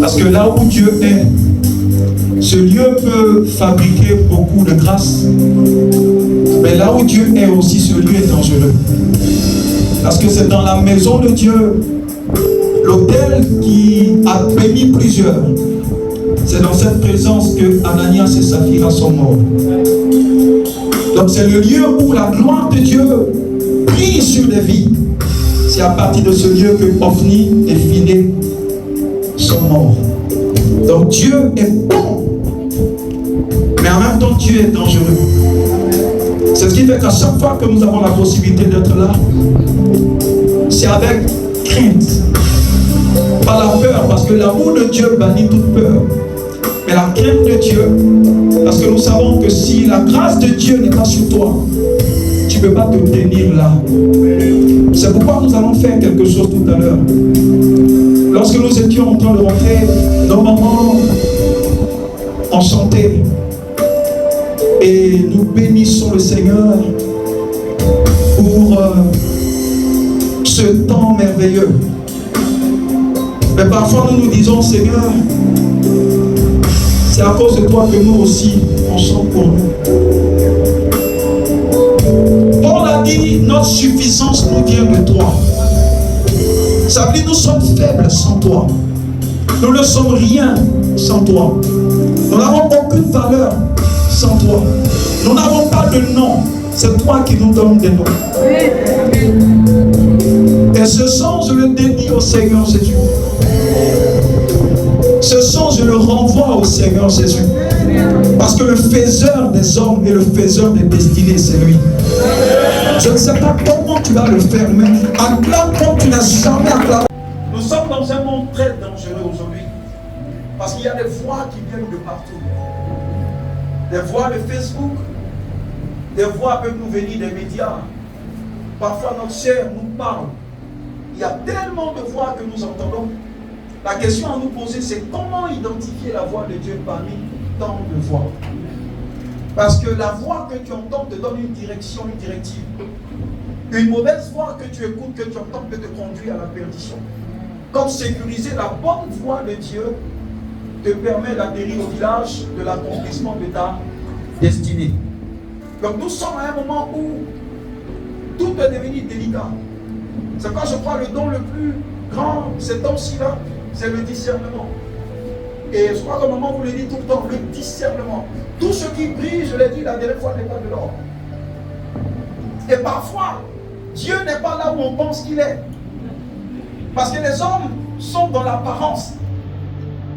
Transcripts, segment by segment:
Parce que là où Dieu est, ce lieu peut fabriquer beaucoup de grâce. Mais là où Dieu est aussi, ce lieu est dangereux. Parce que c'est dans la maison de Dieu, l'autel qui a béni plusieurs. C'est dans cette présence que Ananias et Saphira sont morts. Donc c'est le lieu où la gloire de Dieu brille sur des vies. C'est à partir de ce lieu que Ophni et Phiné sont morts. Donc Dieu est bon, mais en même temps Dieu est dangereux. C'est ce qui fait qu'à chaque fois que nous avons la possibilité d'être là, c'est avec crainte, pas la peur, parce que l'amour de Dieu bannit toute peur, mais la crainte de Dieu, parce que nous savons que si la grâce de Dieu n'est pas sur toi, tu ne peux pas te tenir là. C'est pourquoi nous allons faire quelque chose tout à l'heure. Lorsque nous étions en train de rentrer, nos mamans ont chanté et nous bénissons le Seigneur pour ce temps merveilleux. Mais parfois nous nous disons, Seigneur, c'est à cause de toi que nous aussi on chante pour nous. Paul a dit, notre suffisance nous vient de toi. Ça veut dire nous sommes faibles sans toi. Nous ne sommes rien sans toi. Nous n'avons aucune valeur sans toi. Nous n'avons pas de nom. C'est toi qui nous donnes des noms. Et ce chant, je le dédie au Seigneur Jésus. Ce chant, je le renvoie au Seigneur Jésus. Parce que le faiseur des hommes et le faiseur des destinées, c'est lui. Je ne sais pas comment tu vas le faire, mais acclame comme tu n'as jamais acclamé. Nous sommes dans un monde très dangereux aujourd'hui. Parce qu'il y a des voix qui viennent de partout. Des voix de Facebook, des voix peuvent nous venir des médias. Parfois notre chair nous parle. Il y a tellement de voix que nous entendons. La question à nous poser, c'est comment identifier la voix de Dieu parmi tant de voix. Parce que la voix que tu entends te donne une direction, une directive. Une mauvaise voix que tu écoutes, que tu entends, peut te conduire à la perdition. Comme sécuriser la bonne voix de Dieu te permet d'atterrir au village de l'accomplissement de ta destinée. Donc nous sommes à un moment où tout est devenu délicat. C'est quand je crois le don le plus grand, ces temps-ci-là, c'est le discernement. Et je crois que maman vous le dit tout le temps, le discernement. Tout ce qui brille, je l'ai dit la dernière fois, n'est pas de l'or. Et parfois, Dieu n'est pas là où on pense qu'il est. Parce que les hommes sont dans l'apparence.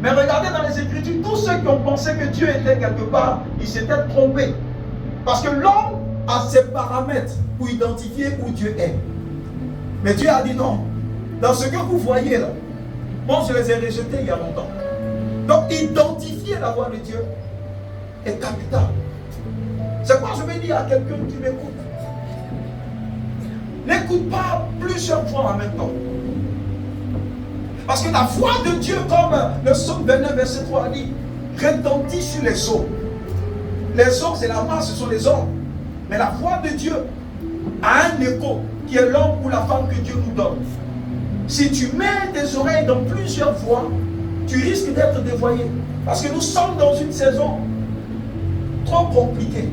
Mais regardez dans les Écritures, tous ceux qui ont pensé que Dieu était quelque part, ils s'étaient trompés. Parce que l'homme a ses paramètres pour identifier où Dieu est. Mais Dieu a dit non. Dans ce que vous voyez là, moi je les ai rejetés il y a longtemps. Donc identifier la voix de Dieu est capital. C'est quoi je vais dire à quelqu'un qui m'écoute. N'écoute pas plusieurs fois en même temps. Parce que la voix de Dieu, comme le psaume 29, verset 3 dit, retentit sur les eaux. Les eaux, c'est la masse, ce sont les hommes. Mais la voix de Dieu a un écho, qui est l'homme ou la femme que Dieu nous donne. Si tu mets tes oreilles dans plusieurs voix, tu risques d'être dévoyé. Parce que nous sommes dans une saison trop compliquée.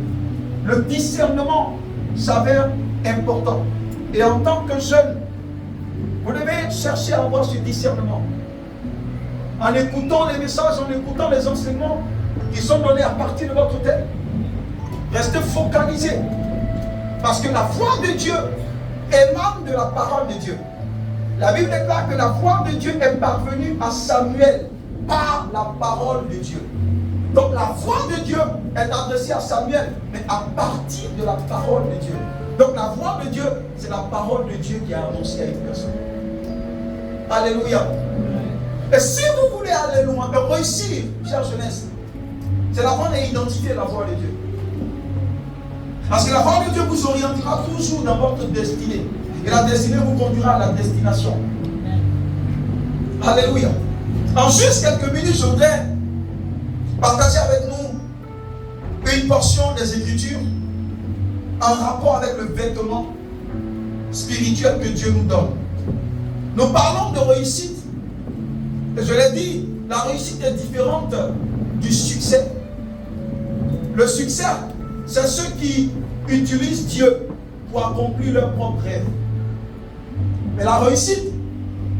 Le discernement s'avère important. Et en tant que jeune, vous devez chercher à avoir ce discernement. En écoutant les messages, en écoutant les enseignements qui sont donnés à partir de votre tête. Restez focalisé. Parce que la voix de Dieu émane de la parole de Dieu. La Bible déclare que la voix de Dieu est parvenue à Samuel par la parole de Dieu. Donc la voix de Dieu est adressée à Samuel, mais à partir de la parole de Dieu. Donc la voix de Dieu, c'est la parole de Dieu qui a annoncé à une personne. Alléluia. Et si vous voulez aller loin et réussir, chère jeunesse, c'est d'apprendre à identifier la voix de Dieu. Parce que la voix de Dieu vous orientera toujours dans votre destinée. Et la destinée vous conduira à la destination. Alléluia. En juste quelques minutes, je voudrais partager avec nous une portion des Écritures en rapport avec le vêtement spirituel que Dieu nous donne. Nous parlons de réussite. Et je l'ai dit, la réussite est différente du succès. Le succès, c'est ceux qui utilisent Dieu pour accomplir leurs propres rêves. Mais la réussite,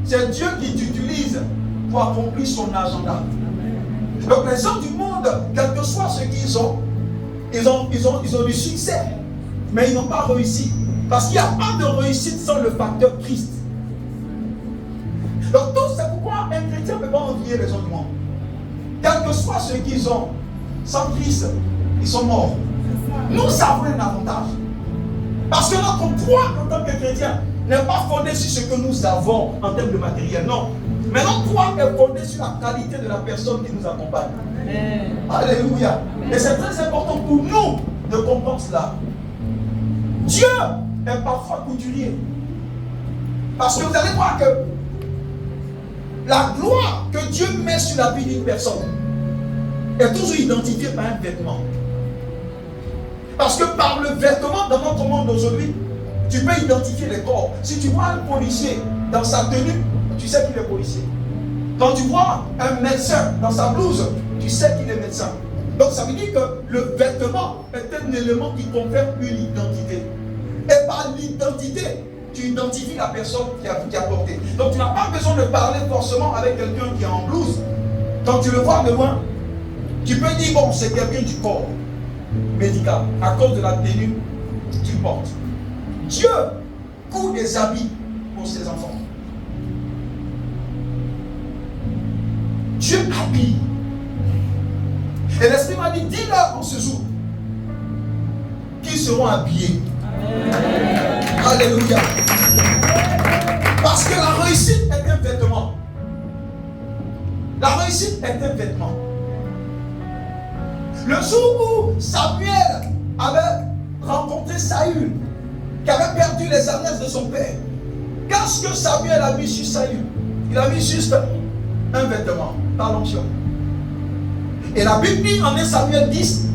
c'est Dieu qui t'utilise pour accomplir son agenda. Donc les gens du monde, quel que soit ce qu'ils ont, ils ont du succès, mais ils n'ont pas réussi. Parce qu'il n'y a pas de réussite sans le facteur Christ. Donc tout c'est pourquoi un chrétien ne peut pas envier les gens du monde. Quel que soit ce qu'ils ont, sans Christ, ils sont morts. Nous avons un avantage. Parce que notre foi en tant que chrétien n'est pas fondée sur ce que nous avons en termes de matériel, non. Mais notre foi est fondée sur la qualité de la personne qui nous accompagne. Amen. Alléluia. Amen. Et c'est très important pour nous de comprendre cela. Dieu est parfois couturier. Parce que vous allez voir que la gloire que Dieu met sur la vie d'une personne est toujours identifiée par un vêtement. Parce que par le vêtement dans notre monde d'aujourd'hui, tu peux identifier les corps. Si tu vois un policier dans sa tenue, tu sais qu'il est policier. Quand tu vois un médecin dans sa blouse, tu sais qu'il est médecin. Donc ça veut dire que le vêtement est un élément qui confère une identité. Et par l'identité, tu identifies la personne qui a porté. Donc tu n'as pas besoin de parler forcément avec quelqu'un qui est en blouse. Quand tu le vois de loin, tu peux dire bon, c'est quelqu'un du corps médical à cause de la tenue qu'il porte. Dieu coud des habits pour ses enfants. Dieu habille. Et l'Esprit m'a dit, dis-leur en ce jour qu'ils seront habillés. Amen. Alléluia. Parce que la réussite est un vêtement. La réussite est un vêtement. Le jour où Samuel avait rencontré Saül, qui avait perdu les alliances de son père, qu'est-ce que Samuel a mis sur Saül? Il a mis juste un vêtement, par l'onction. Et la Bible dit en 1 Samuel 10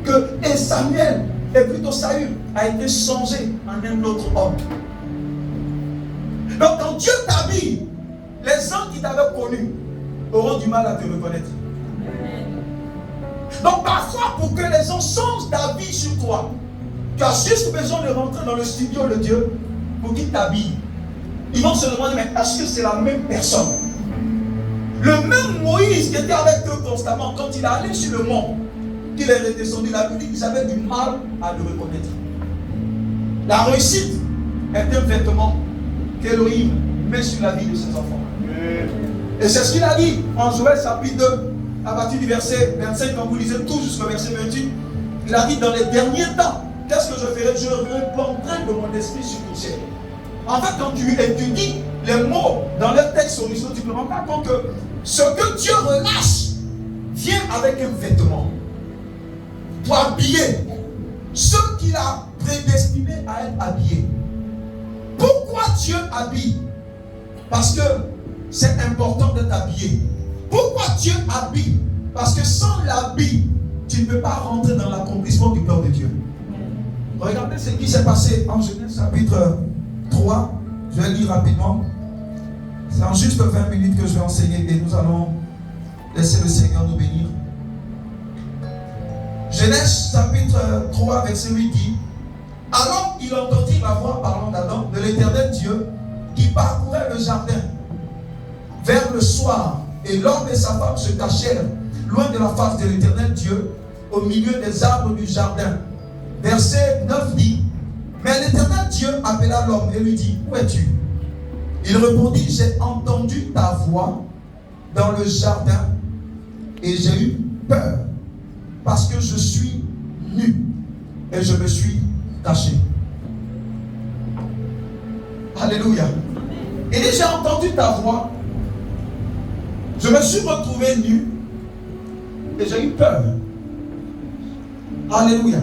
que Samuel, et plutôt Saül, a été changé en un autre homme. Donc quand Dieu t'habille, les gens qui t'avaient connu auront du mal à te reconnaître. Donc parfois, pour que les gens changent d'avis sur toi, tu as juste besoin de rentrer dans le studio de Dieu pour qu'il t'habille. Ils vont se demander, mais est-ce que c'est la même personne? Le même Moïse qui était avec eux constamment, quand il est allé sur le mont, qu'il est redescendu, la Bible dit qu'ils avaient du mal à le reconnaître. La réussite est un vêtement qu'Élohim met sur la vie de ses enfants. Et c'est ce qu'il a dit en Joël chapitre 2, à partir du verset 25, quand vous lisez tout jusqu'au verset 28, il a dit dans les derniers temps, qu'est-ce que je ferai? Je répandrai de mon esprit sur tout ciel. En fait, quand tu étudies les mots dans le texte original, tu ne te rends pas compte que ce que Dieu relâche vient avec un vêtement pour habiller ceux qu'il a prédestinés à être habillés. Pourquoi Dieu habille? Parce que c'est important d'être habillé. Pourquoi Dieu habille? Parce que sans l'habit, tu ne peux pas rentrer dans l'accomplissement du plan de Dieu. Regardez ce qui s'est passé en Genèse chapitre 3. Je vais lire rapidement. C'est en juste 20 minutes que je vais enseigner et nous allons laisser le Seigneur nous bénir. Genèse chapitre 3 verset 8 dit: alors il entendit la voix parlant d'Adam de l'Éternel Dieu qui parcourait le jardin vers le soir, et l'homme et sa femme se cachèrent loin de la face de l'Éternel Dieu au milieu des arbres du jardin. Verset 9 dit: mais l'Éternel Dieu appela l'homme et lui dit: où es-tu? Il répondit: j'ai entendu ta voix dans le jardin et j'ai eu peur parce que je suis nu et je me suis caché. Alléluia. Il dit: j'ai entendu ta voix, je me suis retrouvé nu et j'ai eu peur. Alléluia.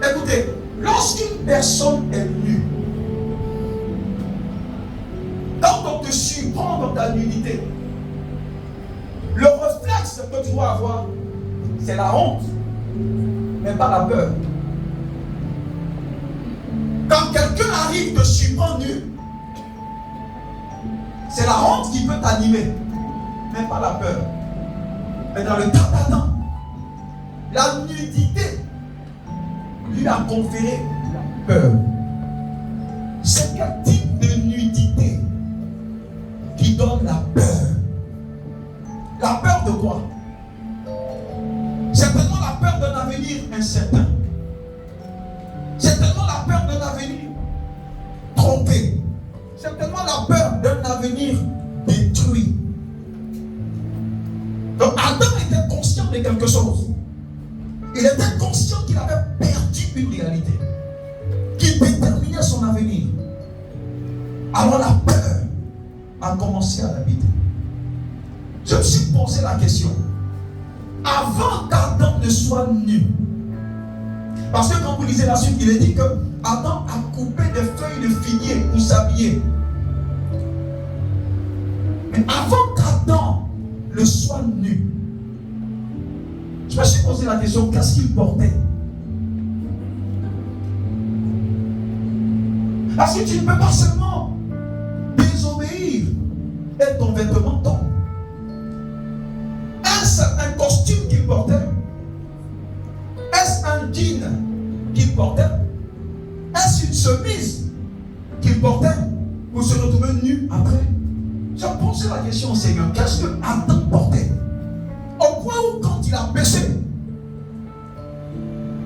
Écoutez, lorsqu'une personne est nue, quand on te surprend dans ta nudité, le réflexe que tu dois avoir, c'est la honte, mais pas la peur. Quand quelqu'un arrive te surprend nu, C'est la honte qui peut t'animer, mais pas la peur. Mais dans le cas d'Adam, la nudité lui a conféré la peur. C'est quel type de nudité qui donne la peur? La peur de quoi? Certainement la peur d'un avenir incertain. Certainement la peur d'un avenir trompé. Certainement la peur d'un avenir détruit. Donc Adam était conscient de quelque chose. Il était conscient qu'il avait perdu une réalité qui déterminait son avenir. Alors la peur a commencé à l'habiter. Je me suis posé la question. Avant qu'Adam ne soit nu, parce que quand vous lisez la suite, il est dit que Adam a coupé des feuilles de figuier pour s'habiller. Mais avant qu'Adam ne soit nu, je me suis posé la question, qu'est-ce qu'il portait? Parce que tu ne peux pas seulement désobéir et ton vêtement tombe. Est-ce un costume qu'il portait? Est-ce un jean qu'il portait? Est-ce une chemise qu'il portait pour se retrouver nu après? J'ai posé la question au Seigneur, qu'est-ce que Adam portait? Au point où quand il a péché,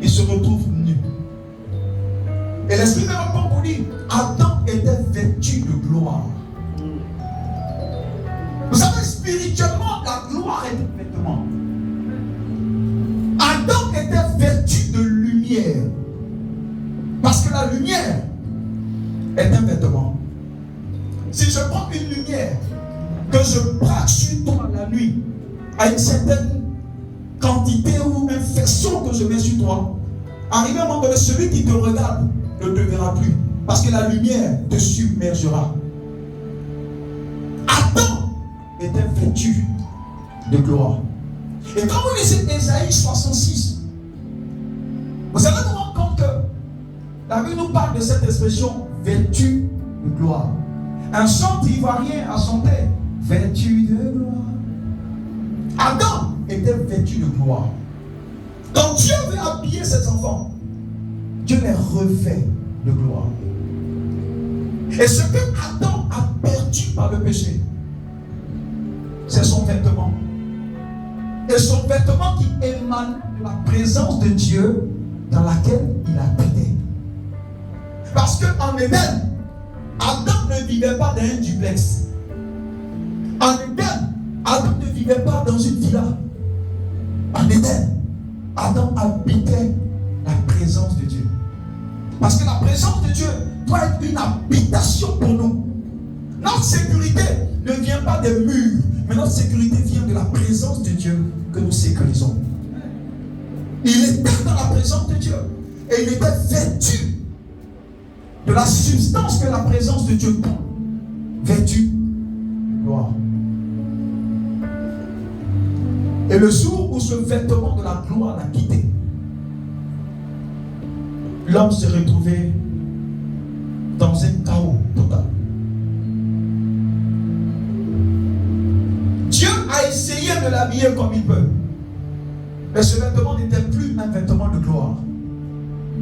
il se retrouve nu. Et l'Esprit me répond pour dire, Adam était vêtu de gloire. Vous savez, spirituellement, la gloire est un vêtement. Adam était vêtu de lumière. Parce que la lumière est un vêtement. Si je prends une lumière que je braque sur toi la nuit, à une certaine quantité ou un faisceau que je mets sur toi, arrivé à un moment donné, celui qui te regarde ne te verra plus. Parce que la lumière te submergera. Adam était vêtu de gloire. Et quand vous lisez Ésaïe 66, vous allez vous rendre compte que la Bible nous parle de cette expression vêtu de gloire. Un chantre ivoirien a chanté vêtu de gloire. Adam était vêtu de gloire. Quand Dieu veut habiller ses enfants, Dieu les revêt de gloire. Et ce que Adam a perdu par le péché, c'est son vêtement. Et son vêtement qui émane de la présence de Dieu dans laquelle il habitait. Parce qu'en Éden, Adam ne vivait pas dans un duplex. En Éden, Adam ne vivait pas dans une villa. En Éden, Adam habitait la présence de Dieu. Parce que la présence de Dieu doit être une habitation pour nous. Notre sécurité ne vient pas des murs, mais notre sécurité vient de la présence de Dieu que nous sécurisons. Il était dans la présence de Dieu et il était vêtu de la substance que la présence de Dieu prend. Vêtu de gloire. Et le jour où ce vêtement de la gloire l'a quitté, l'homme s'est retrouvé dans un chaos total. Dieu a essayé de l'habiller comme il peut. Mais ce vêtement n'était plus un vêtement de gloire.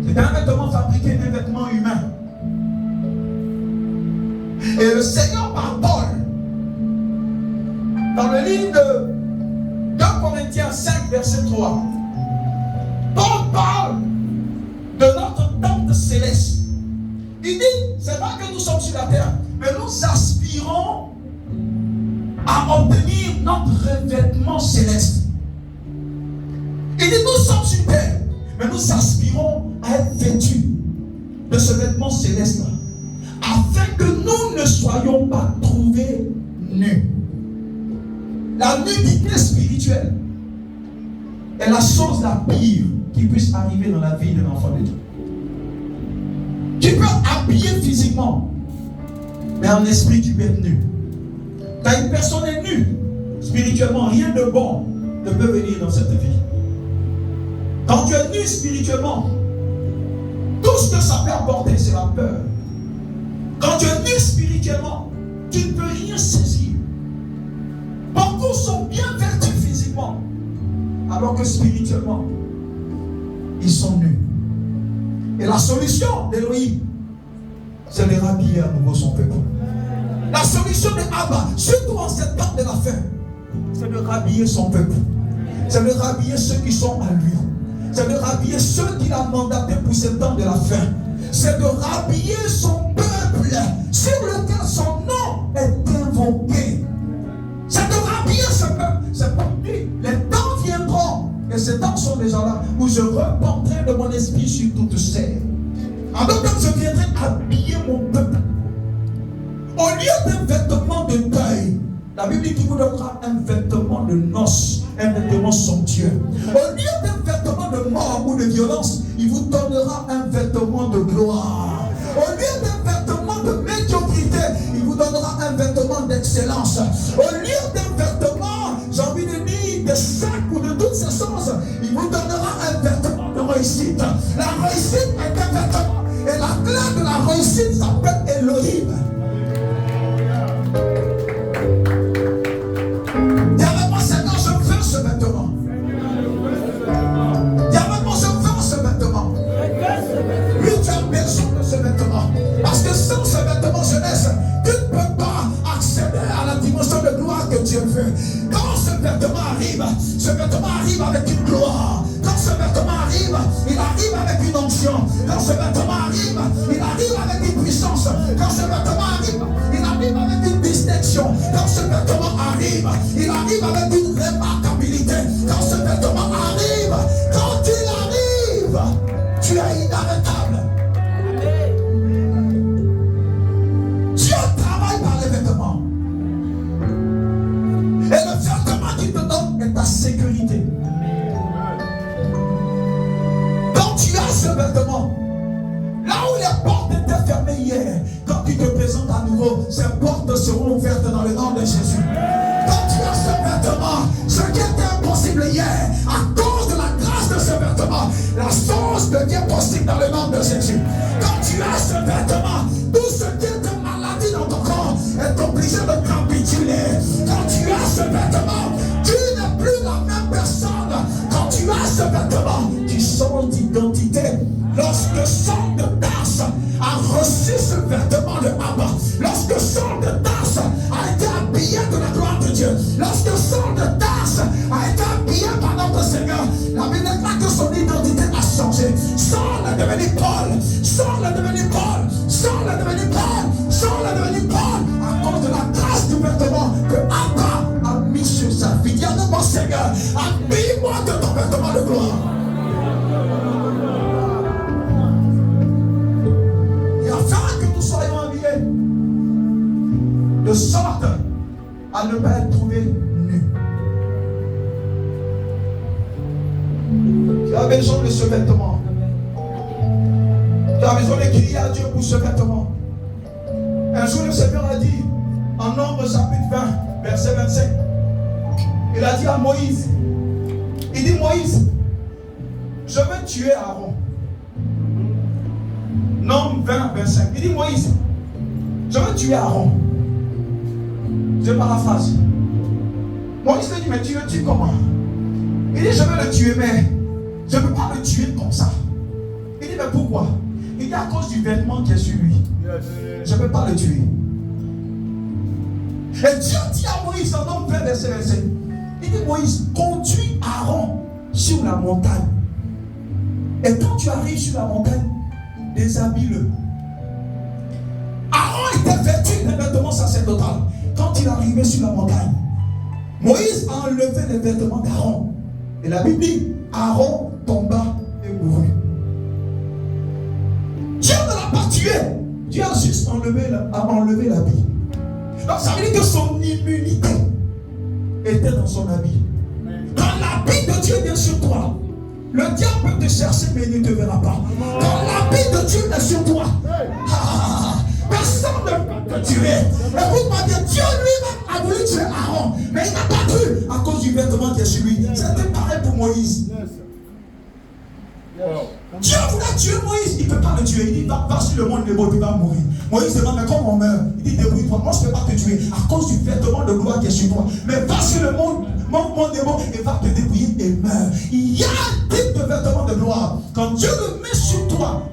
C'était un vêtement fabriqué, un vêtement humain. Et le Seigneur par Paul, dans le livre de 2 Corinthiens 5, verset 3, Paul parle de notre tente céleste. Il dit, c'est pas que nous sommes sur la terre, mais nous aspirons à obtenir notre revêtement céleste. Il dit, nous sommes sur terre, mais nous aspirons à être vêtus de ce vêtement céleste-là, afin que nous ne soyons pas trouvés nus. La nudité spirituelle est la chose la pire qui puisse arriver dans la vie d'un enfant de Dieu. Tu peux habiller physiquement, mais en esprit tu peux être nu. Quand une personne est nue, spirituellement, rien de bon ne peut venir dans cette vie. Quand tu es nu spirituellement, tout ce que ça peut apporter, c'est la peur. Quand tu es nu spirituellement, tu ne peux rien saisir. Beaucoup sont bien vêtus physiquement, alors que spirituellement, ils sont nus. Et la solution d'Élohim, c'est de rhabiller à nouveau son peuple. La solution de Abba, surtout en cette temps de la fin, c'est de rhabiller son peuple. C'est de rhabiller ceux qui sont à lui. C'est de rhabiller ceux qu'il a mandatés pour ce temps de la fin. C'est de rhabiller son peuple sur lequel son nom est invoqué. C'est de rhabiller ce peuple. C'est pour lui. Les temps viendront, et ces temps sont déjà là, où je repenterai de mon esprit sur toute chair. En d'autres termes, je viendrai habiller mon peuple. Au lieu d'un vêtement de deuil, la Bible dit qu'il vous donnera un vêtement de noces, un vêtement somptueux. Au lieu d'un vêtement de mort ou de violence, il vous donnera un vêtement de gloire. Au lieu d'un vêtement de médiocrité, il vous donnera un vêtement d'excellence. Au lieu d'un vêtement, j'ai envie de dire, de sac ou de toutes ces choses, il vous donnera un vêtement de réussite. La réussite est un vêtement. Et la clé de la réussite s'appelle Elohim. Dis avec moi, Seigneur, je veux ce vêtement. Dis avec moi, je veux ce vêtement. Oui, tu as besoin de ce vêtement. Parce que sans ce vêtement jeunesse, tu ne peux pas accéder à la dimension de gloire que Dieu veut. Quand ce vêtement arrive avec une gloire. Quand ce vêtement arrive, il arrive avec une onction. Quand ce vêtement arrive, il arrive avec une puissance. Quand ce vêtement arrive, il arrive avec une distinction. Quand ce vêtement arrive, il arrive avec une remarquabilité. Quand ce vêtement arrive, quand il arrive, tu es inarrêtable. Dieu travaille par les vêtements. Et le vêtement qu'il te donne est ta sécurité. Quand tu as ce vêtement, là où les portes étaient fermées hier, quand tu te présentes à nouveau, ces portes seront ouvertes dans le nom de Jésus. Quand tu as ce vêtement, ce qui était impossible hier, à cause de la grâce de ce vêtement, la chose devient possible dans le nom de Jésus. Quand tu as ce vêtement, tout ce qui était maladie dans ton corps est obligé de capituler. Quand tu as ce vêtement, tu n'es plus la même personne. Quand tu as ce vêtement, tu changes d'identité. Lorsque Saul de Tarse a reçu ce vêtement de Abba, lorsque Saul de Tarse a été habillé de la gloire de Dieu, lorsque Saul de Tarse a été habillé par notre Seigneur, la Bible déclare que son identité a changé. Saul est devenu Paul, Saul est devenu Paul, Saul est devenu Paul, Saul est devenu Paul, à cause de la grâce du vêtement que Abba a mis sur sa vie. Dis à mon Seigneur, habille-moi de ton vêtement de gloire. Afin que nous soyons habillés de sorte à ne pas être trouvés nus. Tu as besoin de ce vêtement. Tu as besoin de crier à Dieu pour ce vêtement. Un jour le Seigneur a dit en Nombre chapitre 20 verset 25, il a dit à Moïse, il dit Moïse, je veux tuer Aaron. Nombre 20, 25. Il dit Moïse, je veux tuer Aaron. Je paraphrase. Moïse lui dit, mais tu le tues comment? Il dit, je veux le tuer, mais je ne peux pas le tuer comme ça. Il dit, mais pourquoi? Il dit, à cause du vêtement qui est sur lui. Je ne peux pas le tuer. Et Dieu dit à Moïse, en Nombre 20, verset 25, il dit, Moïse, conduis Aaron sur la montagne. Et quand tu arrives sur la montagne, déshabille-le. Aaron était vêtu d'un vêtement sacerdotal. Quand il arrivait sur la montagne, Moïse a enlevé les vêtements d'Aaron. Et la Bible dit, Aaron tomba et mourut. Dieu ne l'a pas tué. Dieu a juste enlevé l'habit. Donc ça veut dire que son immunité était dans son habit. Quand l'habit de Dieu vient sur toi, le diable peut te chercher, mais il ne te verra pas. Quand l'habit de Dieu est sur toi, personne ne peut te tuer. Écoute-moi bien, Dieu lui-même a voulu tuer Aaron, mais il n'a pas pu à cause du vêtement qui est sur lui. C'était pareil pour Moïse. Dieu voulait tuer Moïse, il ne peut pas le tuer. Il dit, va sur le monde Nebo, il va mourir. Moïse demande, mais comment on meurt? Il dit, débrouille-toi, moi je ne peux pas te tuer à cause du vêtement de gloire qui est sur toi. Mais va sur le monde Nebo et va te débrouiller et meurt. Il y a un type de vêtement de gloire. Quand Dieu le met sur toi,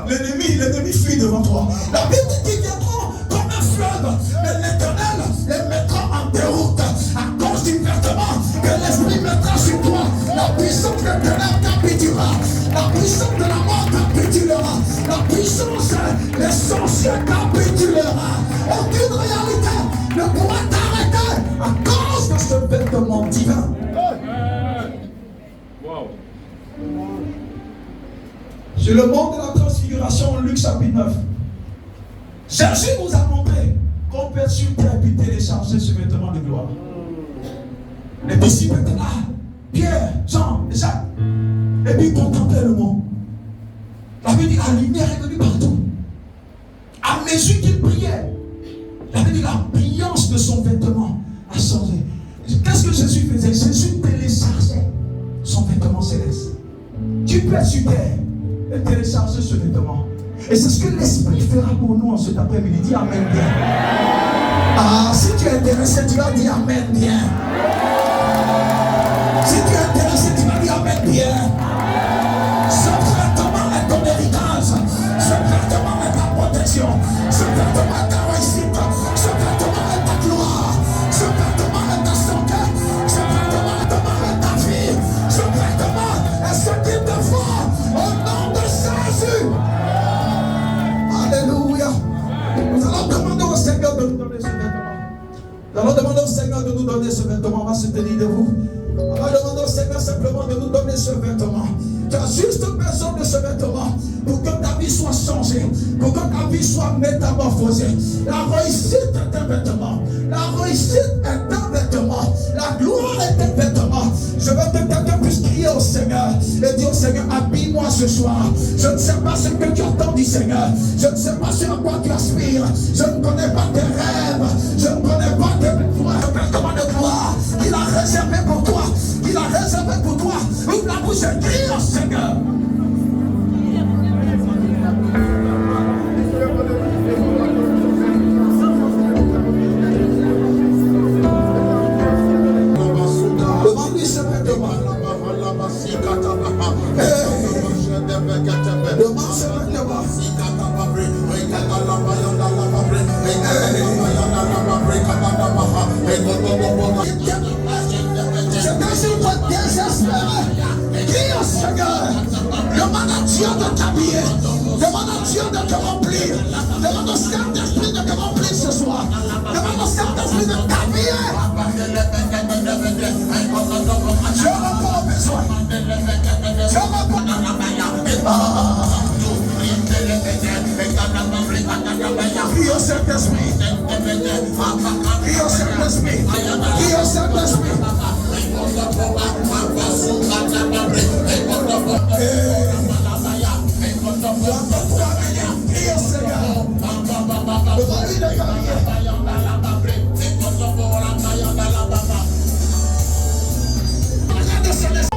l'ennemi fuit devant toi. La Bible dit qu'ils viendront comme un fleuve, mais l'Éternel les mettra en déroute à cause du vêtement que l'Esprit mettra sur toi. La puissance de ténèbres capitulera, la puissance de la mort capitulera, la puissance des sorciers capitulera. Aucune réalité ne pourra t'arrêter à cause de ce vêtement divin. Sur le mont de la transfiguration, Luc chapitre 9, Jésus nous a montré qu'on peut sur terre puis télécharger ce vêtement de gloire. Les disciples étaient là, Pierre, Jean, Jacques, et puis ils contemplaient le monde. La Bible dit la lumière est venue partout. À mesure qu'il priait, la Bible dit la brillance de son vêtement a changé. Qu'est-ce que Jésus faisait? Jésus téléchargeait son vêtement céleste. Tu peux être sur terre et télécharger ce vêtement. Et c'est ce que l'Esprit fera pour nous en cet après-midi. Dis Amen bien. Ah, si tu es intéressé, tu vas dire Amen bien. Si tu es intéressé, tu vas dire Amen bien. Ce vêtement est ton héritage. Ce vêtement est ta protection. Ce vêtement est ta réussite. Ce vêtement est ta gloire. Ce vêtement est ta santé. Ce vêtement est ta vie. Ce vêtement est ce qu'il te faut. Au nom de Jésus. Alléluia. Nous allons demander au Seigneur de nous donner ce vêtement. Nous allons demander au Seigneur de nous donner ce vêtement. On va se tenir debout. On va demander au Seigneur simplement de nous donner ce vêtement. Tu as juste besoin de ce vêtement pour que ta vie soit changée, pour que ta vie soit métamorphosée. La réussite est un vêtement. La réussite est un vêtement. La gloire est un vêtement. Je veux que quelqu'un puisse crier au Seigneur et dire au Seigneur, habille-moi ce soir. Je ne sais pas ce que tu attends du Seigneur. Je ne sais pas sur quoi tu aspires. Je ne connais pas tes rêves. Je ne connais pas tes vêtements de gloire qu'il a réservé pour toi. Il a réservé pour toi. Ouvre la bouche et crie au Seigneur. Demande-lui ce vêtement. Demande ce vêtement. Je suis pas désespéré. Crie au Seigneur. Demande à Dieu de t'habiller. Demande à Dieu de te remplir. Demande au Saint-Esprit de te remplir ce soir. Demande au Saint-Esprit de t'habiller. Je réponds aux besoins. Je réponds. Crie au Saint-Esprit. Crie au Saint-Esprit. Crie au Saint-Esprit. Crie au Seigneur. Demande-lui de t'habiller.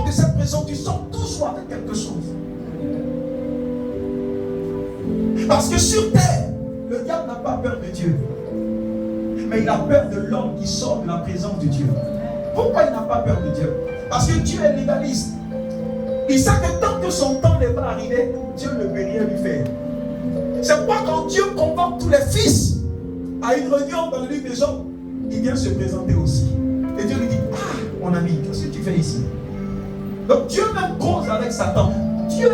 De cette présence, tu sors toujours avec quelque chose. Parce que sur terre, le diable n'a pas peur de Dieu. Mais il a peur de l'homme qui sort de la présence de Dieu. Pourquoi il n'a pas peur de Dieu? Parce que Dieu est légaliste. Il sait que tant que son temps n'est pas arrivé, Dieu ne peut rien lui faire. C'est pourquoi quand Dieu convoque tous les fils à une réunion dans le livre des hommes, il vient se présenter aussi. Et Dieu lui dit, ah mon ami, qu'est-ce que tu fais ici? Donc Dieu même cause avec Satan. Dieu,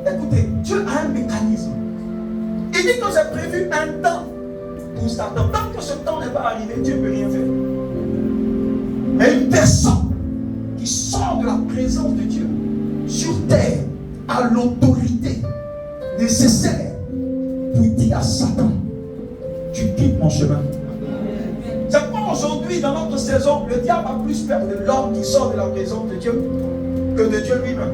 écoutez, Dieu a un mécanisme. Il dit que j'ai prévu un temps pour Satan. Tant que ce temps n'est pas arrivé, Dieu ne peut rien faire. Mais une personne qui sort de la présence de Dieu sur terre a l'autorité nécessaire pour dire à Satan, tu quittes mon chemin. C'est pourquoi aujourd'hui, dans notre saison, le diable a plus peur de l'homme qui sort de la présence de Dieu que de Dieu lui-même.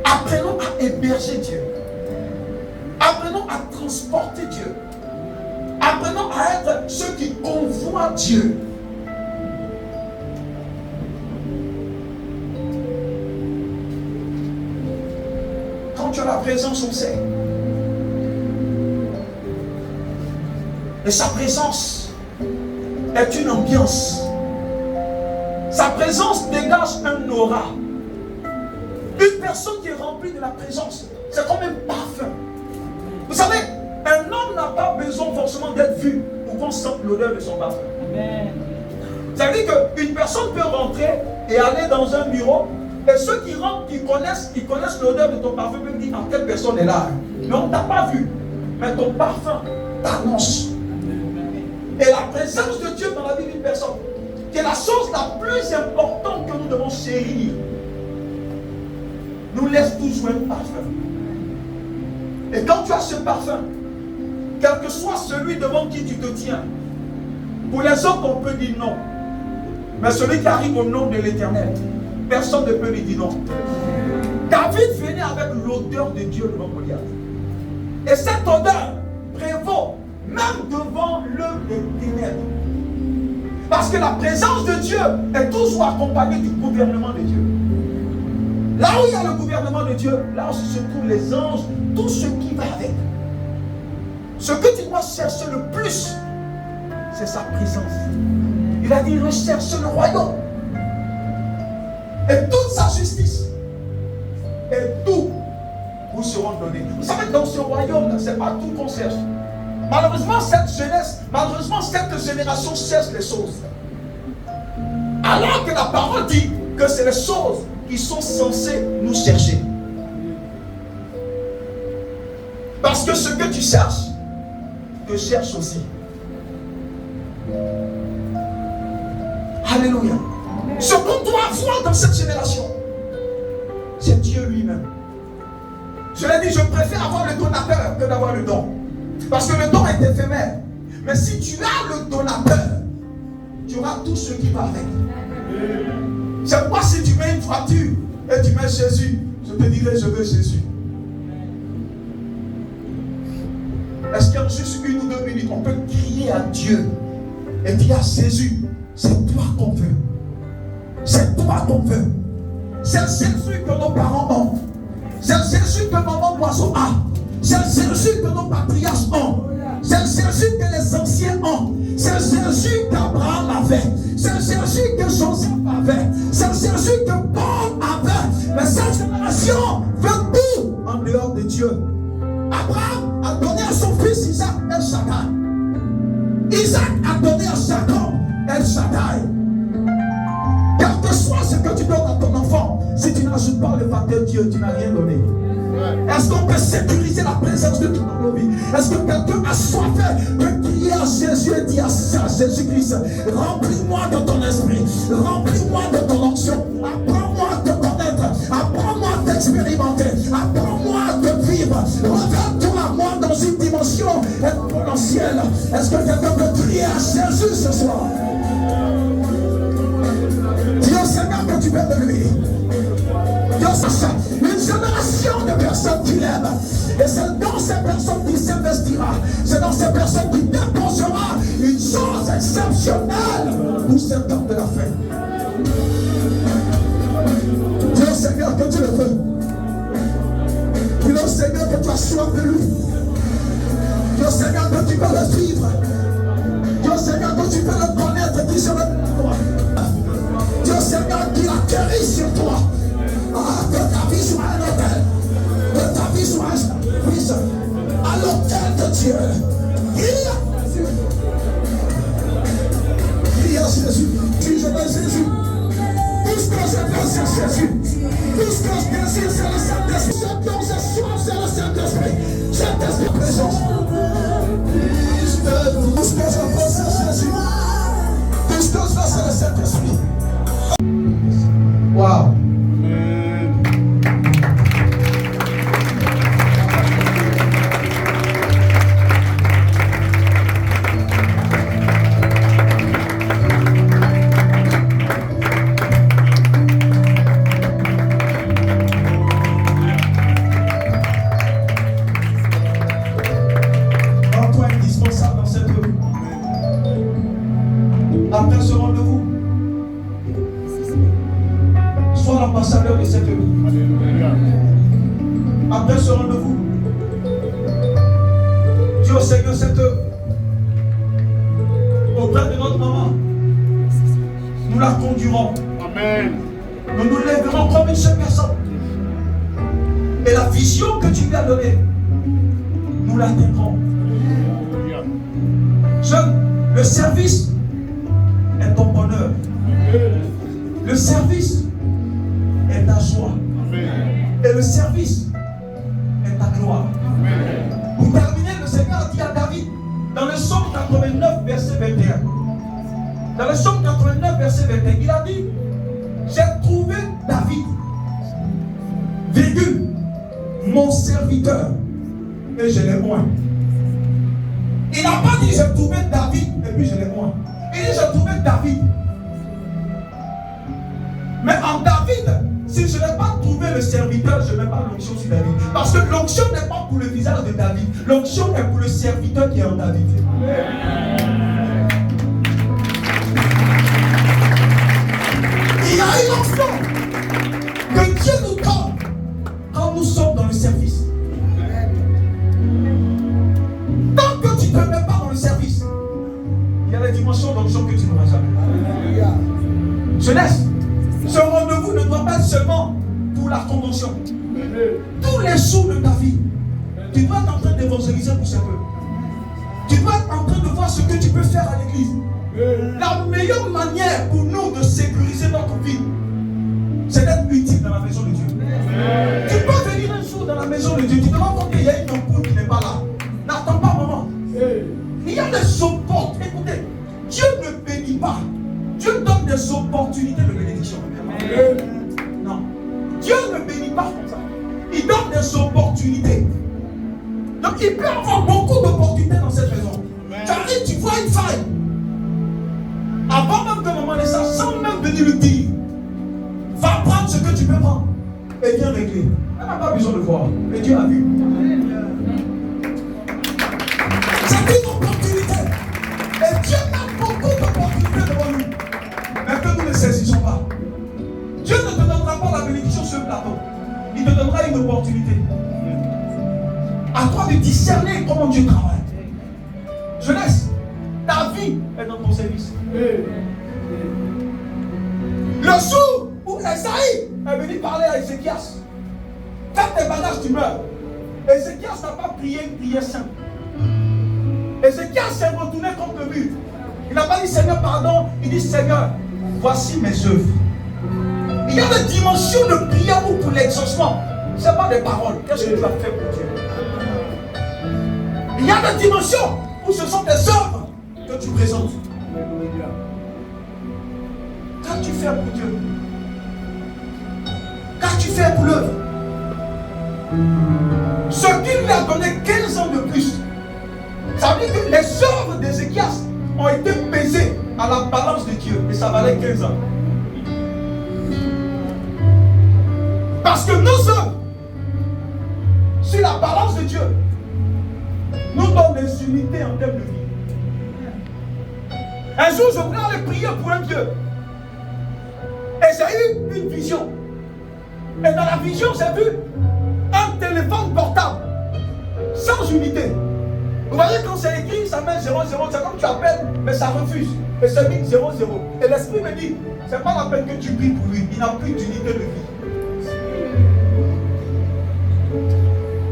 Apprenons à héberger Dieu. Apprenons à transporter Dieu. Apprenons à être ceux qui convoient Dieu. Quand tu as la présence, on sait. Et sa présence est une ambiance. Sa présence dégage un aura. Une personne qui est remplie de la présence, c'est comme un parfum. Vous savez, un homme n'a pas besoin forcément d'être vu pour qu'on sente l'odeur de son parfum. Amen. Ça veut dire qu'une personne peut rentrer et aller dans un bureau, et ceux qui rentrent, qui connaissent l'odeur de ton parfum, peuvent dire, ah, telle personne est là. Mais on ne t'a pas vu. Mais ton parfum t'annonce. Et la présence de Dieu dans la vie d'une personne, qui est la chose la plus importante que nous devons chérir, nous laisse toujours un parfum. Et quand tu as ce parfum, quel que soit celui devant qui tu te tiens, pour les autres on peut dire non. Mais celui qui arrive au nom de l'Éternel, personne ne peut lui dire non. David venait avec l'odeur de Dieu devant Goliath. Et cette odeur prévaut même devant l'œuvre des ténèbres. Parce que la présence de Dieu est toujours accompagnée du gouvernement de Dieu. Là où il y a le gouvernement de Dieu, là où se trouvent les anges, tout ce qui va avec. Ce que tu dois chercher le plus, c'est sa présence. Il a dit, recherche le royaume. Et toute sa justice. Et tout vous seront donnés. Vous savez, dans ce royaume, ce n'est pas tout qu'on cherche. Malheureusement, cette génération cherche les choses. Alors que la parole dit que c'est les choses qui sont censées nous chercher. Parce que ce que tu cherches, te cherche aussi. Alléluia. Ce qu'on doit avoir dans cette génération, c'est Dieu lui-même. Je l'ai dit, je préfère avoir le donateur que d'avoir le don. Parce que le don est éphémère. Mais si tu as le donateur, tu auras tout ce qui va avec. C'est pourquoi si tu mets une voiture et tu mets Jésus, je te dirai, je veux Jésus. Est-ce qu'en juste 1 ou 2 minutes, on peut crier à Dieu et dire à Jésus, c'est toi qu'on veut. C'est toi qu'on veut. C'est Jésus que nos parents ont. C'est Jésus que maman Poisson a. C'est Jésus que nos patriarches ont. C'est Jésus que les anciens ont. C'est Jésus qu'Abraham avait. C'est Jésus que Joseph avait. C'est Jésus que Paul avait. Mais cette génération veut tout en dehors de Dieu. Abraham a donné à son fils Isaac El Shaddai. Isaac a donné à Jacob El Shaddai. Quel que soit ce que tu donnes à ton enfant, si tu n'ajoutes pas le facteur Dieu, tu n'as rien donné. Est-ce qu'on peut sécuriser la présence de Dieu dans nos vies? Est-ce que quelqu'un a soifé de crier à Jésus et dire à Jésus-Christ, remplis-moi de ton esprit, remplis-moi de ton onction, apprends-moi à te connaître, apprends-moi à t'expérimenter, apprends-moi à te vivre, reviens-toi à moi dans une dimension exponentielle. Est-ce que quelqu'un peut crier à Jésus ce soir? Dis au Seigneur que tu peux de lui. Une génération de personnes qui l'aiment. Et c'est dans ces personnes qui s'investira. C'est dans ces personnes qui déposera une chose exceptionnelle pour ces temps de la fin. Dis au Seigneur que tu le veux. Dis au Seigneur que tu as soif de lui. Dis au Seigneur que tu veux le vivre. Dis au Seigneur que tu veux le connaître qui sera de toi. Dis au Seigneur qu'il atterrit sur toi. Que ta vie soit un hôtel, que ta vie soit un sacrifice à l'hôtel de Dieu. Crie à Jésus, crie je veux Jésus. Tout ce que je veux c'est Jésus. Tout ce que je désire c'est le Saint-Esprit. Ce dont j'ai soif c'est le Saint-Esprit. Saint-Esprit présence. Tout ce que je veux c'est Jésus. Tout ce que je veux c'est le Saint-Esprit. Wow. Après ce rendez-vous, sois l'ambassadeur de cette vie. après ce rendez-vous, dis au Seigneur cette œuvre auprès de notre maman. Nous la conduirons. Amen. Nous nous lèverons comme une seule personne. Et la vision que tu lui as donnée, nous l'atteindrons. Le service est ton bonheur. Le service est ta joie. Et le service est ta gloire. Pour terminer, le Seigneur dit à David, dans le psaume 89, verset 21. Dans le psaume 89, verset 21, il a dit, j'ai trouvé David, virgule, mon serviteur, et je l'ai oint. Il n'a pas dit j'ai trouvé David et puis je l'ai oint. Il dit j'ai trouvé David. Mais en David, si je n'ai pas trouvé le serviteur, je ne mets pas l'onction sur David. Parce que l'onction n'est pas pour le visage de David. L'onction est pour le serviteur qui est en David. Il y a une onction que Dieu nous donne quand nous sommes dans le service. Tant que tu ne te mets pas dans le service, il y a la dimension d'onction que tu n'auras jamais. Jeunesse, ce rendez-vous ne doit pas être seulement pour la convention. Tous les jours de ta vie, tu dois être en train d'évangéliser pour ce peuple. Tu dois être en train de voir ce que tu peux faire à l'église. La meilleure manière pour nous de sécuriser notre vie, c'est d'être utile dans la maison de Dieu. Tu peux venir un jour dans la maison de Dieu, tu te rends compte qu'il y a une ampoule qui n'est pas là. N'attends pas un moment. Il y a des opportunités. Écoutez, Dieu ne bénit pas. Dieu donne des opportunités de bénédiction. Non. Dieu ne bénit pas comme ça. Il donne des opportunités. Donc il peut avoir beaucoup d'opportunités dans cette maison. Tu arrives, tu vois une faille. Avant même que maman ait ça, sans même venir lui dire, va prendre ce que tu peux prendre et viens régler. Elle n'a pas besoin de voir. Et Dieu a vu. C'est une opportunité. Et Dieu a beaucoup d'opportunités devant nous. Mais que nous ne saisissons pas. Dieu ne te donnera pas la bénédiction sur le plateau. Il te donnera une opportunité. À toi de discerner comment Dieu travaille. Jeunesse, ta vie est dans ton service. Le jour où Esaïe est venu parler à Ézéchias, fais tes bagages, tu meurs. Ézéchias n'a pas prié une prière simple. Ézéchias s'est retourné contre le mur. Il n'a pas dit Seigneur, pardon. Il dit Seigneur, voici mes œuvres. Il y a des dimensions de prière ou pour l'exaucement. Ce n'est pas des paroles. Qu'est-ce que tu as fait pour Dieu? Il y a des dimensions où ce sont des œuvres que tu présentes. Qu'as-tu fait pour Dieu? Qu'as-tu fait pour l'œuvre? Ce qu'il lui a donné 15 ans de plus, ça veut dire que les œuvres d'Ézéchias ont été pesées à la balance de Dieu. Et ça valait 15 ans. Parce que nos œuvres, sur la balance de Dieu, nous donnent des unités en termes de vie. Un jour, je voulais aller prier pour un Dieu. Et j'ai eu une vision. Et dans la vision, j'ai vu un téléphone portable, sans unité. Vous voyez, quand c'est écrit, ça met 00, c'est comme tu appelles, mais ça refuse. Et c'est mis 00. Et l'esprit me dit, c'est pas la peine que tu pries pour lui. Il n'a plus d'unité de vie.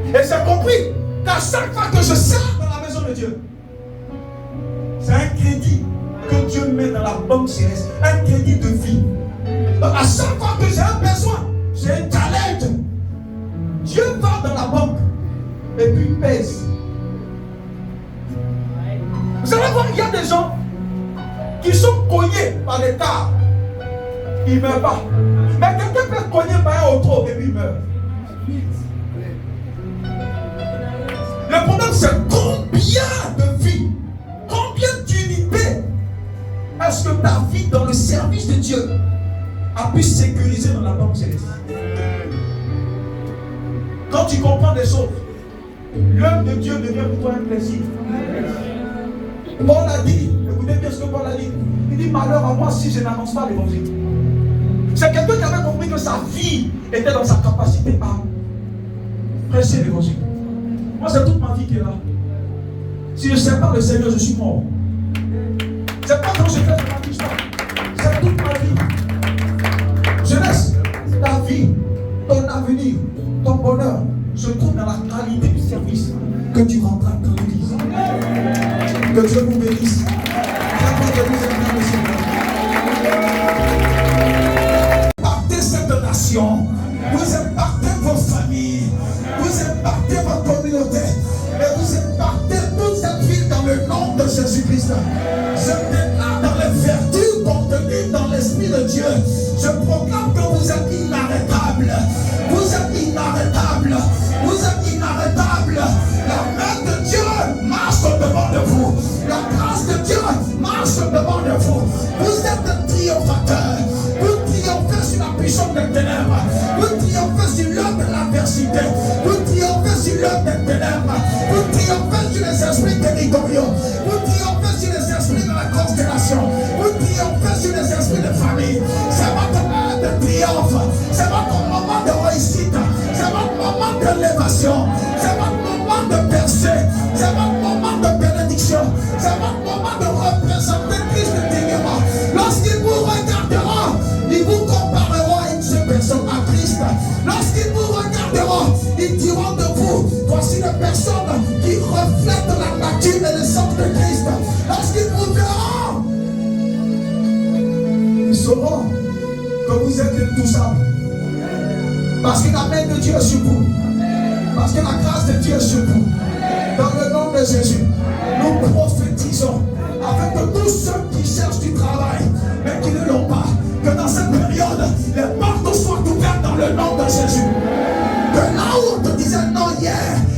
Et j'ai compris qu'à chaque fois que je sers dans la maison de Dieu, c'est un crédit que Dieu met dans la banque céleste. Un crédit de vie. Donc à chaque fois que j'ai un besoin, j'ai un challenge, Dieu va dans la banque et puis pèse. Vous allez voir, il y a des gens qui sont cognés par les tares. Ils ne meurent pas. Mais quelqu'un peut être cogné par un auto et puis il meurt. Le problème, c'est combien de vies, combien d'unités est-ce que ta vie dans le service de Dieu a pu sécuriser dans la banque céleste. Quand tu comprends des choses, l'œuvre de Dieu devient pour toi un plaisir. Paul a dit, écoutez bien ce que Paul a dit, il dit malheur à moi si je n'annonce pas l'évangile. C'est quelqu'un qui avait compris que sa vie était dans sa capacité Prêcher l'évangile. Moi, c'est toute ma vie qui est là. Si je ne sais pas le Seigneur, je suis mort. C'est pas quand je fais de ma vie, c'est toute ma vie. Jeunesse, ta vie, ton avenir, ton bonheur se trouve dans la qualité du service que tu rendras dans l'église. Que Dieu vous bénisse. Partez cette nation, vous impactez vos familles, vous impactez votre communauté, et vous impactez toute cette ville dans le nom de Jésus-Christ. Je déclare dans les vertus contenues dans l'Esprit de Dieu, je proclame que vous êtes inarrêtables, vous êtes inarrêtables, vous êtes inarrêtables. La main de Dieu marche au-devant de vous, la grâce de Dieu marche au-devant de vous. Vous êtes triomphateurs, vous triomphez sur la puissance des ténèbres, vous triomphez sur l'œuvre de l'adversité, vous triomphez sur l'œuvre des ténèbres, vous triomphez sur les esprits territoriaux, vous triomphez sur les esprits de la constellation, vous triomphez sur les esprits de famille. C'est votre moment de triomphe, c'est votre moment de réussite, c'est votre moment d'élévation, c'est votre moment de percée, c'est votre moment de bénédiction, c'est votre moment de représenter Christ dignement. Lorsqu'ils vous regarderont, ils vous compareront à une seule personne, à Christ. Lorsqu'ils vous regarderont, ils diront de vous, voici les personnes qui reflètent la nature et l'essence de Christ. Lorsqu'ils vous verront, ils sauront que vous êtes intouchables. Parce que la main de Dieu est sur vous. Parce que la grâce de Dieu est sur vous. Dans le nom de Jésus, nous prophétisons afin que tous ceux qui cherchent du travail, mais qui ne l'ont pas, que dans cette période, les portes soient ouvertes dans le nom de Jésus. Que là où on te disait non hier,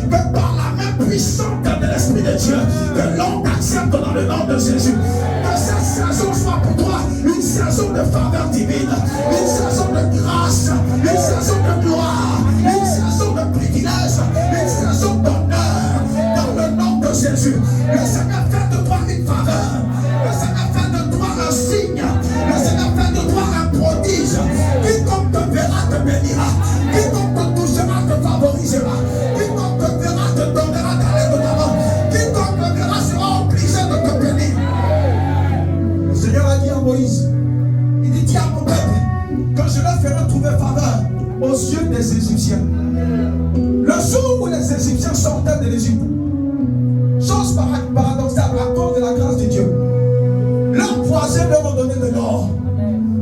que par la main puissante de l'Esprit de Dieu, que l'on t'accepte dans le nom de Jésus. Que cette saison soit pour toi une saison de faveur divine, une saison de grâce, une saison de gloire, une saison de privilège, une saison d'honneur dans le nom de Jésus. Le Seigneur fait de toi une faveur, le Seigneur fait de toi un signe, le Seigneur fait de toi un prodige. Quiconque te verra te bénira, quiconque te touchera te favorisera, quiconque te verra te donnera d'aller de l'avant, quiconque te verra sera obligé de te bénir. Le Seigneur a dit à Moïse, il dit à mon peuple que je leur ferai trouver faveur aux yeux des Égyptiens. Le jour où les Égyptiens sortaient de l'Égypte, chose paradoxale à cause de la grâce de Dieu, leurs voisins leur ont donné de l'or.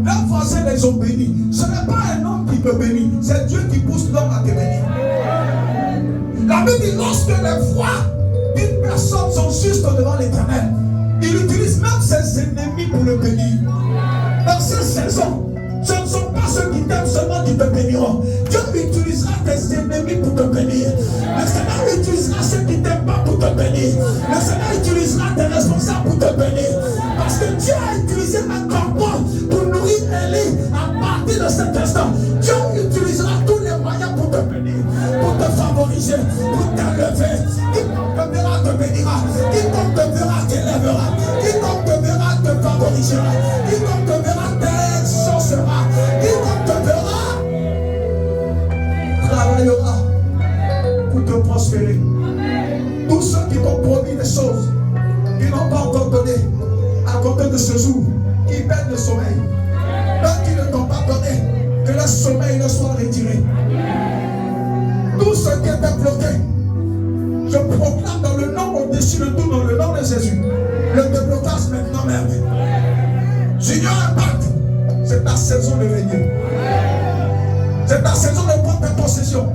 Leurs voisins les ont bénis. Ce n'est pas un homme qui peut bénir, c'est Dieu qui pousse l'homme à te bénir. La Bible dit, lorsque les voix d'une personne sont justes devant l'Éternel, il utilise même ses ennemis pour le bénir. Dans cette saison, ce ne sont pas ceux qui t'aiment seulement qui te béniront. Dieu utilisera tes ennemis pour te bénir. Le Seigneur utilisera ceux qui ne t'aiment pas pour te bénir. Le Seigneur utilisera tes responsables pour te bénir. Parce que Dieu a utilisé un corbeau pour nourrir Élie à partir de cet instant. Dieu utilisera tous les moyens pour te bénir, pour te favoriser, pour t'élever. Quiconque te verra te bénira. Quiconque te verra t'élèvera. Quiconque te verra te favorisera. Quiconque te verra t'exaucera. Quiconque te verra travaillera pour te prospérer. Tous ceux qui t'ont promis des choses qui n'ont pas encore donné à compter de ce jour, qui perdent le sommeil, eux qui ne t'ont pas donné, que le sommeil ne soit retiré. Tout ce qui était bloqué, je proclame dans le nom au-dessus de tout, dans le nom de Jésus, le déblocage maintenant même. Junior Impact, c'est ta saison de régner. C'est ta saison de prendre ta possession.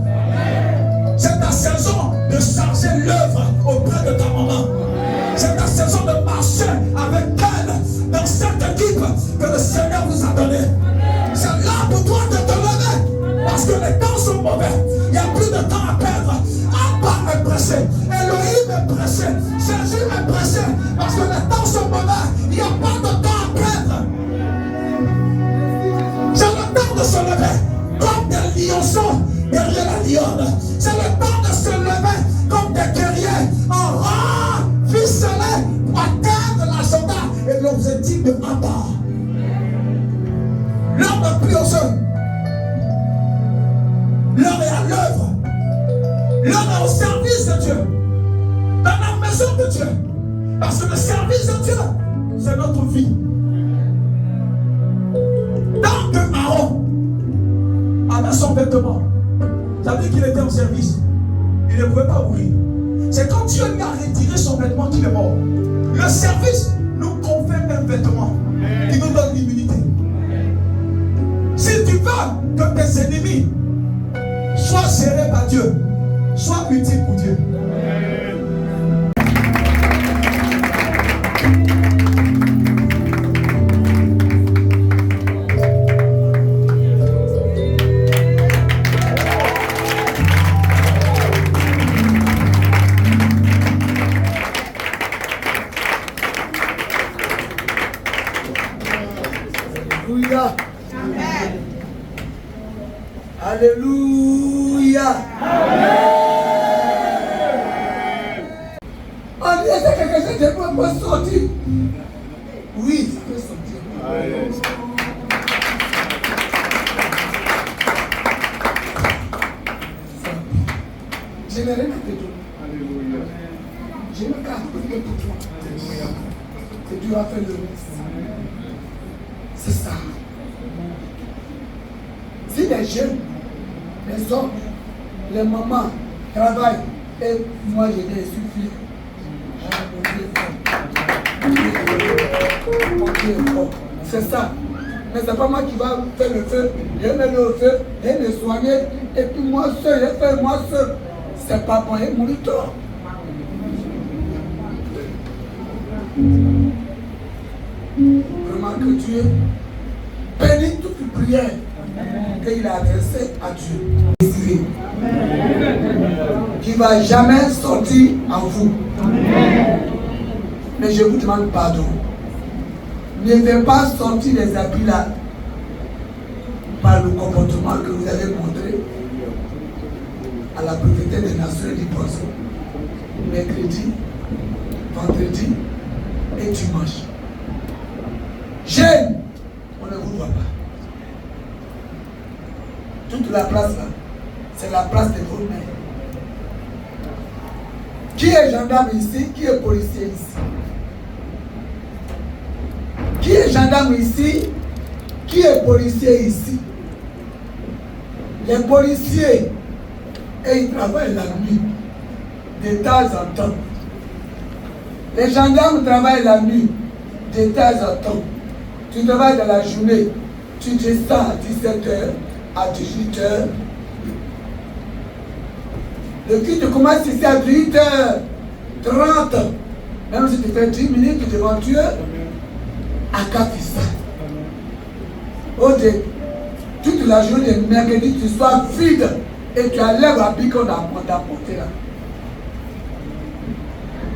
C'est ta saison de charger l'œuvre auprès de ta maman. C'est ta saison de marcher avec elle dans cette équipe que le Seigneur vous a donnée. C'est là pour toi de te lever. Parce que les temps sont mauvais. Il n'y a plus de temps à perdre. Abba est pressé. Elohim est pressé. Jésus est pressé. Parce que les temps sont mauvais. Il n'y a pas de temps à perdre. C'est le temps de se lever. Comme des lionceaux derrière la lionne. C'est le temps de se lever comme des guerriers en rang ficelé pour atteindre l'agenda et l'objectif de Abba. L'homme n'est plus au jeu. L'heure est à l'œuvre. L'homme est au service de Dieu. Dans la maison de Dieu. Parce que le service de Dieu, c'est notre vie. Tant que Aaron avait son vêtement, ça veut dire qu'il était au service. Il ne pouvait pas mourir. C'est quand Dieu lui a retiré son vêtement qu'il est mort. Le service nous confère un vêtement qui nous donne l'immunité. Si tu veux que tes ennemis soient serrés par Dieu, sois utile pour Dieu. Alléluia. On dit que quelque chose de bon peut sortir. Oui, ça peut sortir. Je n'ai rien à te donner. Je ne garde rien pour toi. Que Dieu a fait le reste. C'est ça. Si les jeunes, les hommes, les mamans travaillent et moi je les suffis. C'est ça. Mais c'est pas moi qui va faire le feu. Je mets le feu et le soigner. Et puis moi seul, je fais moi seul. C'est pas pour y mourir tôt. Vraiment que Dieu bénit toute prière qu'il a adressée à Dieu. Qui ne va jamais sortir en vous. Mais je vous demande pardon. Ne faites pas sortir les habits là par le comportement que vous avez montré à la prophétesse des nations du poisson. Mercredi, vendredi et dimanche. Jeune, on ne vous voit pas. Toute la place là, c'est la place de vos mères. Qui est gendarme ici? Qui est policier ici? Qui est gendarme ici? Qui est policier ici? Les policiers, et ils travaillent la nuit, de temps en temps. Les gendarmes travaillent la nuit, de temps en temps. Tu travailles dans la journée, tu descends à 17h, à 18h. Le culte commence ici à 18h30. Même si tu fais 10 minutes devant Dieu, à Kafissa. Toute la journée, mercredi, tu sois vide et tu enlèves l'habit qu'on t'a porté là.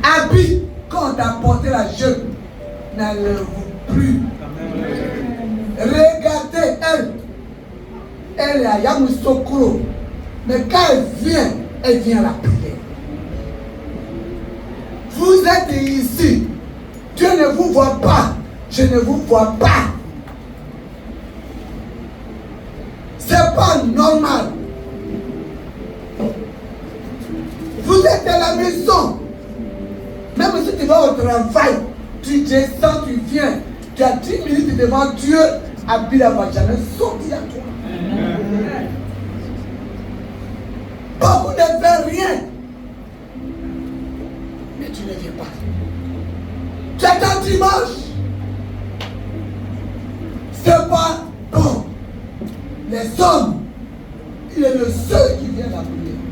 Habit qu'on t'a porté là, je n'enlève plus. Regardez elle est à Yamoussoukro. Mais quand elle vient la prière. Vous êtes ici. Dieu ne vous voit pas. Je ne vous vois pas. C'est pas normal. Vous êtes à la maison. Même si tu vas au travail, tu descends, tu viens. Tu as 10 minutes devant Dieu. Abila va jamais sortir à toi. Beaucoup ne font rien. Mais tu ne viens pas. Tu attends dimanche. C'est pas bon. Les hommes, il est le seul qui vient la prière.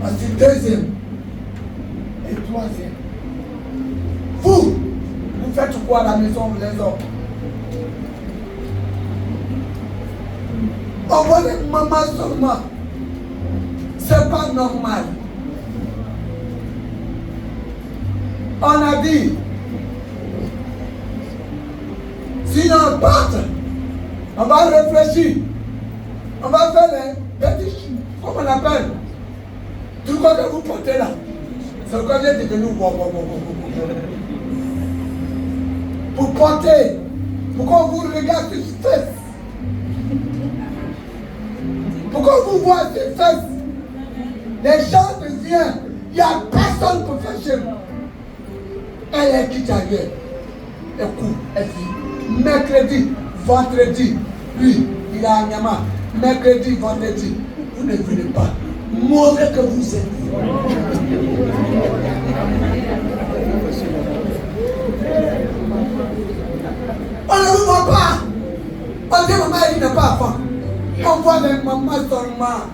Voici deuxième et troisième. Vous faites quoi à la maison, les hommes? On voit les mamans seulement. C'est pas normal. On a dit, si on part, on va réfléchir. On va faire les petits, comment on appelle? Tout ce que vous portez là. C'est le côté de nous. Pour porter, pour qu'on vous regarde sur ce fait. Pourquoi vous voyez ces fesses? Les gens te viennent, il n'y a personne pour faire chez vous. Elle est qui derrière? Elle court, elle vit. Mercredi, vendredi, lui, il a un Nyama. Mercredi, vendredi, vous ne venez pas. Mauvais que vous êtes. On ne vous voit pas. On dit maman, il n'est pas enfant. On voit même maman seulement.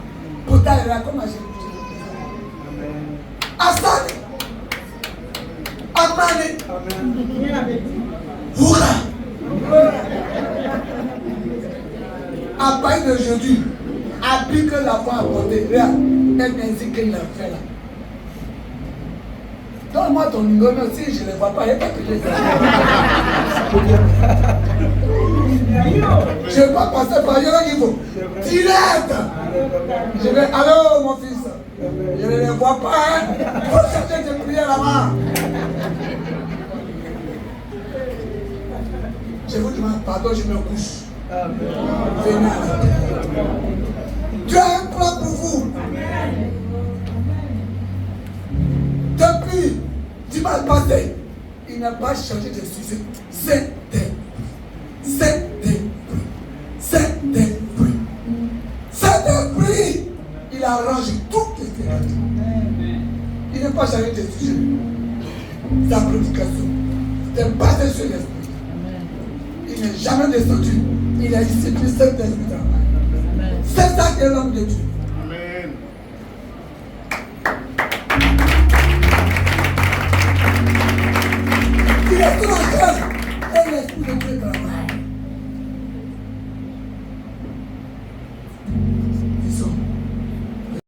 Pourtant, elle a comme âgé. Asani. Amani. Oura. À partir d'aujourd'hui, applique la voix apportée. Regarde, elle ainsi qu'il l'a fait là. Donne-moi ton numéro, mais si je ne le vois pas, il n'y a pas que je je ne vais pas passer par Yoro Niveau. Direct. Je vais, allô mon fils. Je ne les vois pas. Hein. Il faut chercher des prières là-bas. Je vous demande pardon, je me couche. Venez à la terre. Dieu a un plan pour vous. Depuis dimanche passé, il n'a pas changé de sujet. C'est des prix. Il arrange toutes les théâtres. Il n'a pas changé de sujet. Sa prédication c'est basé sur l'esprit. Il n'est jamais descendu. Il a ici plus cet esprit. C'est ça que l'homme de Dieu. Amen. Il est tout en train. Et l'esprit de Dieu